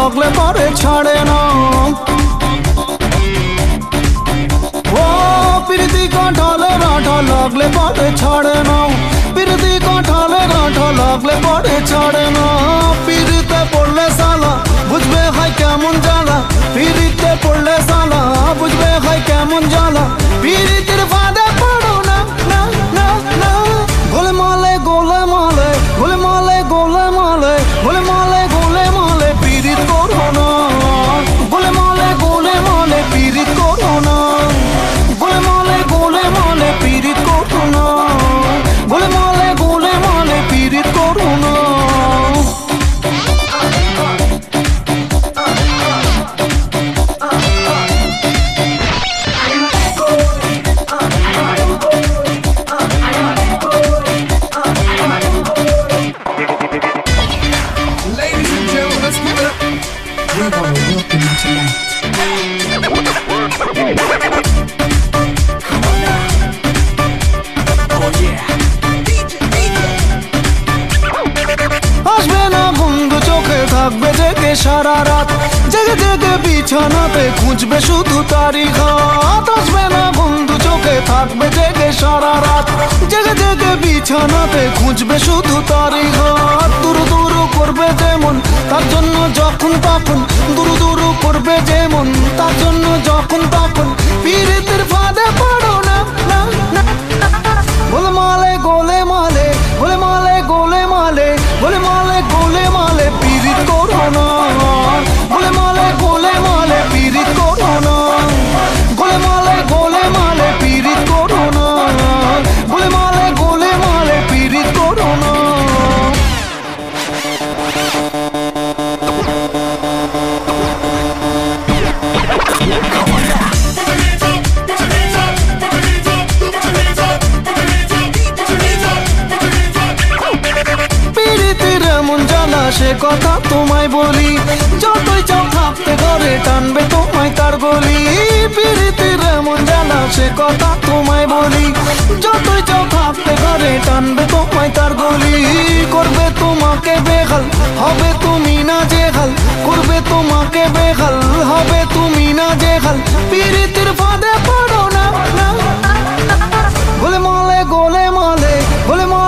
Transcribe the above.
লাগলে পরে ছাড়ে না। ও প্রীতি কাঁঠালের আঠা লাগলে পরে ছাড়ে না, প্রীতি কাঁঠালের আঠা লাগলে পরে ছাড়ে না। পিড়িতে পড়লে সালা বুঝবে হয় কেমন জ্বালা, পিড়িতে পড়লে সালা বুঝবে হয় কেমন জ্বালা। পিড়িতির ফাঁদে পড়ো না না না না। গোলমালে গোলমালে গোলমালে গোলমালে গোলমালে গোলমালে পিড়িত করো না। গোলমালে গোলমালে পিড়িত করো না। গোলমালে গোলমালে পিড়িত করো না। গোলমালে গোলমালে পিড়িত করো না। আসবে না বন্ধু চোখে থাকবে জেগে সারা রাত, জেগে জেগে বিছানাতে খুঁজবে শুধু তারি ঘাত। আসবে না বন্ধু চোখে থাকবে জেগে সারা রাত, জেগে জেগে বিছানাতে খুঁজবে শুধু তারি ঘাত। দুরু দুরু করবে যেমন তার জন্য যখন তখন, দুরু দুরু করবে যেমন তার জন্য যখন তখন। পিড়িতের ফাঁদে পড়ো না না না। গোলমালে গোলমালে গোলমালে গোলমালে গোলমালে গোলমালে পিড়িত করো না। গোলমালে গোলমালে পিড়িত করো না। গোলমালে গোলমালে পিড়িত করো না। গোলমালে গোলমালে পিড়িত করো না। পিড়িতির এমন জ্বালা সে কথা তোমায় বলি, যতই চাও থাকতে ঘরে টানবে তোমায় তার গলি। পিড়িতির এমন জ্বালা সে কথা তোমায় বলি, যতই চাও থাকতে ঘরে টানবে তোমায় তার গলি। করবে তোমাকে বেহাল হবে তুমি না জেহাল, করবে তোমাকে বেহাল হবে তুমি না জেহাল। পিড়িতির ফাঁদে পড়ো না না। গোলমালে গোলমালে গোলমালে